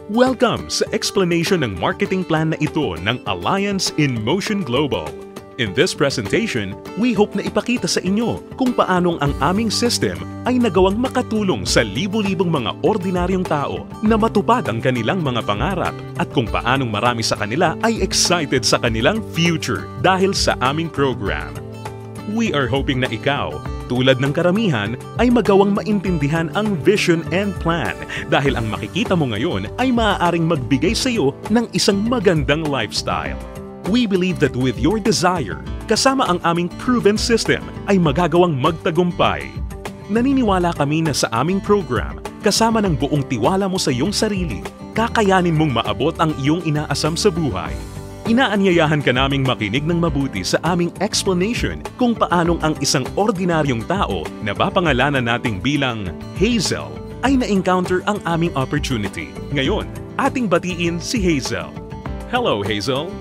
Welcome sa explanation ng marketing plan na ito ng Alliance in Motion Global. In this presentation, we hope na ipakita sa inyo kung paanong ang aming system ay nagawang makatulong sa libo-libong mga ordinaryong tao na matupad ang kanilang mga pangarap at kung paanong marami sa kanila ay excited sa kanilang future dahil sa aming program. We are hoping na ikaw, tulad ng karamihan, ay magawang maintindihan ang vision and plan dahil ang makikita mo ngayon ay maaaring magbigay sa iyo ng isang magandang lifestyle. We believe that with your desire, kasama ang aming proven system ay magagawang magtagumpay. Naniniwala kami na sa aming program, kasama ng buong tiwala mo sa iyong sarili, kakayanin mong maabot ang iyong inaasam sa buhay. Inaanyayahan ka naming makinig ng mabuti sa aming explanation kung paanong ang isang ordinaryong tao na papangalanan nating bilang Hazel ay na-encounter ang aming opportunity. Ngayon, ating batiin si Hazel. Hello, Hazel!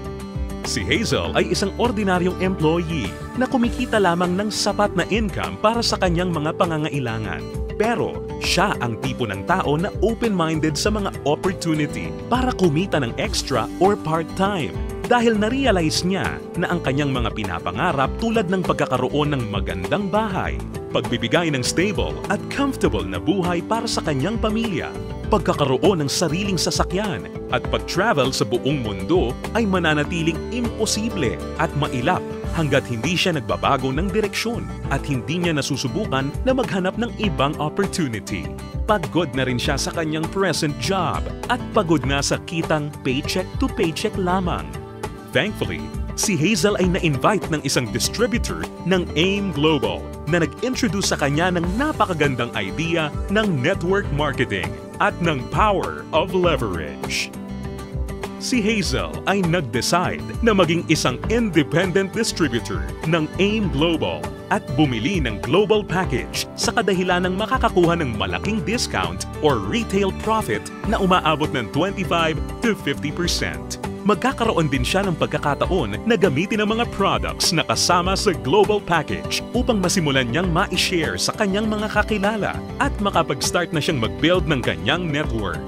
Si Hazel ay isang ordinaryong employee na kumikita lamang ng sapat na income para sa kanyang mga pangangailangan. Pero siya ang tipo ng tao na open-minded sa mga opportunity para kumita ng extra or part-time dahil na-realize niya na ang kanyang mga pinapangarap tulad ng pagkakaroon ng magandang bahay, pagbibigay ng stable at comfortable na buhay para sa kanyang pamilya, pagkakaroon ng sariling sasakyan at pag-travel sa buong mundo ay mananatiling imposible at mailap hanggat hindi siya nagbabago ng direksyon at hindi niya nasusubukan na maghanap ng ibang opportunity. Pagod na rin siya sa kanyang present job at pagod na sa kitang paycheck to paycheck lamang. Thankfully, si Hazel ay na-invite ng isang distributor ng AIM Global na nag-introduce sa kanya ng napakagandang idea ng network marketing at ng power of leverage. Si Hazel ay nag-decide na maging isang independent distributor ng AIM Global at bumili ng global package sa kadahilan ng makakakuha ng malaking discount or retail profit na umaabot ng 25 to 50%. Magkakaroon din siya ng pagkakataon na gamitin ang mga products na kasama sa global package upang masimulan niyang ma-share sa kanyang mga kakilala at makapag-start na siyang mag-build ng kanyang network.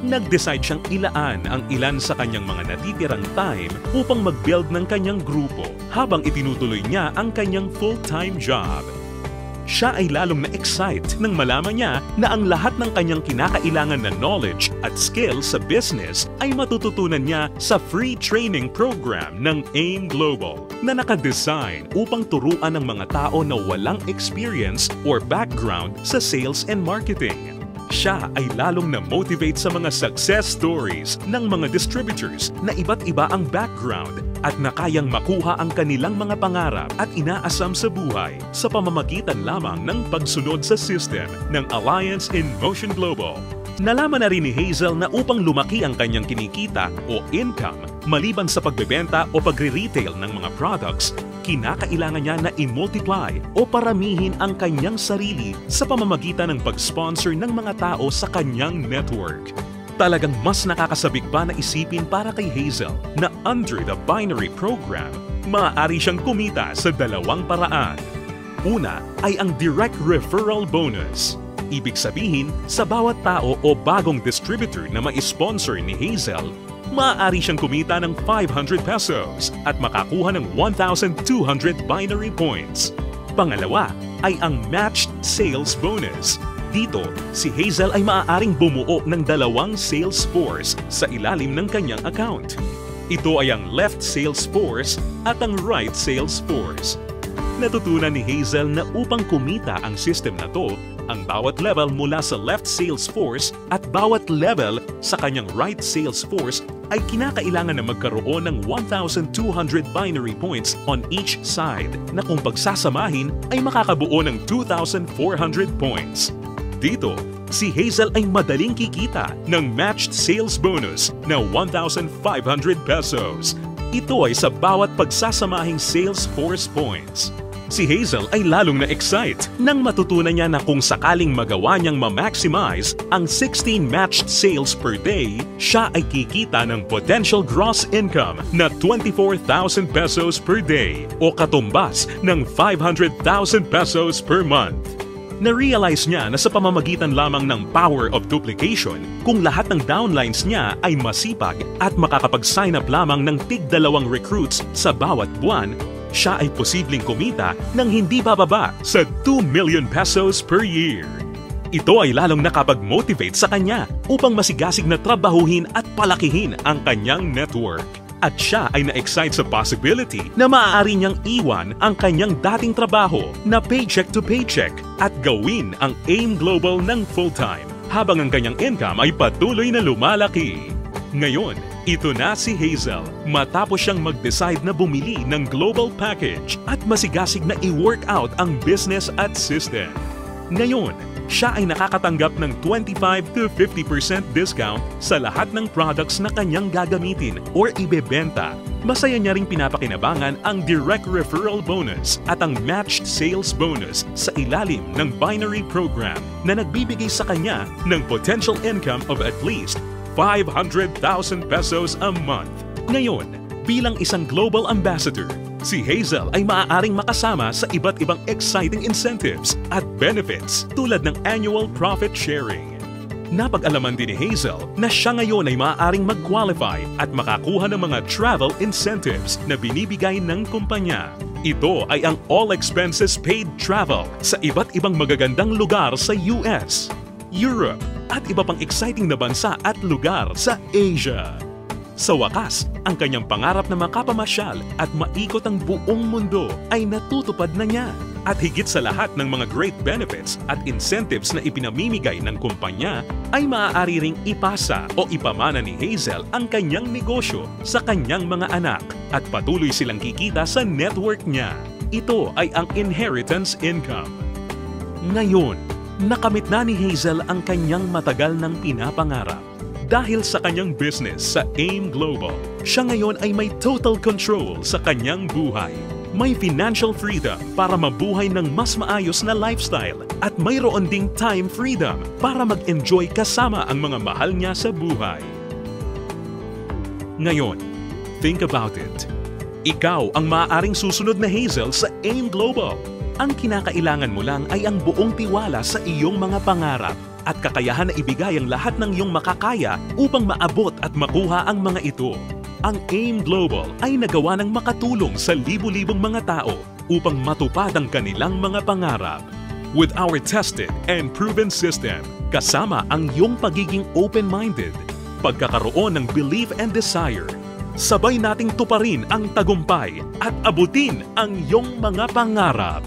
Nag-decide siyang ilaan ang ilan sa kanyang mga natitirang time upang mag-build ng kanyang grupo habang itinutuloy niya ang kanyang full-time job. Siya ay lalong na-excite nang malaman niya na ang lahat ng kanyang kinakailangan na knowledge at skill sa business ay matututunan niya sa free training program ng AIM Global na nakadesign upang turuan ng mga tao na walang experience or background sa sales and marketing. Siya ay lalong na-motivate sa mga success stories ng mga distributors na iba't iba ang background at na kayang makuha ang kanilang mga pangarap at inaasam sa buhay sa pamamagitan lamang ng pagsunod sa system ng Alliance in Motion Global. Nalaman na rin ni Hazel na upang lumaki ang kanyang kinikita o income maliban sa pagbebenta o pagre-retail ng mga products, kinakailangan niya na i-multiply o paramihin ang kanyang sarili sa pamamagitan ng pag-sponsor ng mga tao sa kanyang network. Talagang mas nakakasabik pa na isipin para kay Hazel na under the binary program, maaari siyang kumita sa dalawang paraan. Una ay ang direct referral bonus. Ibig sabihin, sa bawat tao o bagong distributor na ma-sponsor ni Hazel, maaari siyang kumita ng 500 pesos at makakuha ng 1,200 binary points. Pangalawa ay ang matched sales bonus. Dito, si Hazel ay maaaring bumuo ng dalawang sales force sa ilalim ng kanyang account. Ito ay ang left sales force at ang right sales force. Natutunan ni Hazel na upang kumita ang system na to, ang bawat level mula sa left sales force at bawat level sa kanyang right sales force ay kinakailangan na magkaroon ng 1,200 binary points on each side na kung pagsasamahin ay makakabuo ng 2,400 points. Dito, si Hazel ay madaling kikita ng matched sales bonus na 1,500 pesos. Ito ay sa bawat pagsasamahing sales force points. Si Hazel ay lalong na-excite nang matutunan niya na kung sakaling magawa niyang ma-maximize ang 16 matched sales per day, siya ay kikita ng potential gross income na 24,000 pesos per day o katumbas ng 500,000 pesos per month. Na-realize niya na sa pamamagitan lamang ng power of duplication, kung lahat ng downlines niya ay masipag at makakapag-sign up lamang ng tig-2 recruits sa bawat buwan, siya ay posibleng kumita ng hindi bababa sa 2 million pesos per year. Ito ay lalong nakapag-motivate sa kanya upang masigasig na trabahuhin at palakihin ang kanyang network. At siya ay na-excite sa possibility na maaari niyang iwan ang kanyang dating trabaho na paycheck to paycheck at gawin ang AIM Global ng full-time habang ang kanyang income ay patuloy na lumalaki. Ngayon, ito na si Hazel matapos siyang mag-decide na bumili ng global package at masigasig na i-work out ang business at system. Ngayon, siya ay nakakatanggap ng 25 to 50% discount sa lahat ng products na kanyang gagamitin or ibebenta. Masaya niya ring pinapakinabangan ang direct referral bonus at ang matched sales bonus sa ilalim ng binary program na nagbibigay sa kanya ng potential income of at least 500,000 pesos a month. Ngayon, bilang isang global ambassador, si Hazel ay maaaring makasama sa iba't ibang exciting incentives at benefits tulad ng annual profit sharing. Napag-alaman din ni Hazel na siya ngayon ay maaaring mag-qualify at makakuha ng mga travel incentives na binibigay ng kumpanya. Ito ay ang all expenses paid travel sa iba't ibang magagandang lugar sa US, Europe, at iba pang exciting na bansa at lugar sa Asia. Sa wakas, ang kanyang pangarap na makapamasyal at maikot ang buong mundo ay natutupad na niya. At higit sa lahat ng mga great benefits at incentives na ipinamimigay ng kumpanya, ay maaari ring ipasa o ipamana ni Hazel ang kanyang negosyo sa kanyang mga anak at patuloy silang kikita sa network niya. Ito ay ang inheritance income. Ngayon, nakamit na ni Hazel ang kanyang matagal ng pinapangarap. Dahil sa kanyang business sa AIM Global, siya ngayon ay may total control sa kanyang buhay. May financial freedom para mabuhay ng mas maayos na lifestyle at mayroon ding time freedom para mag-enjoy kasama ang mga mahal niya sa buhay. Ngayon, think about it. Ikaw ang maaaring susunod na Hazel sa AIM Global. Ang kinakailangan mo lang ay ang buong tiwala sa iyong mga pangarap at kakayahan na ibigay ang lahat ng iyong makakaya upang maabot at makuha ang mga ito. Ang AIM Global ay nagawa ng makatulong sa libu-libong mga tao upang matupad ang kanilang mga pangarap. With our tested and proven system, kasama ang iyong pagiging open-minded, pagkakaroon ng belief and desire, sabay nating tuparin ang tagumpay at abutin ang iyong mga pangarap.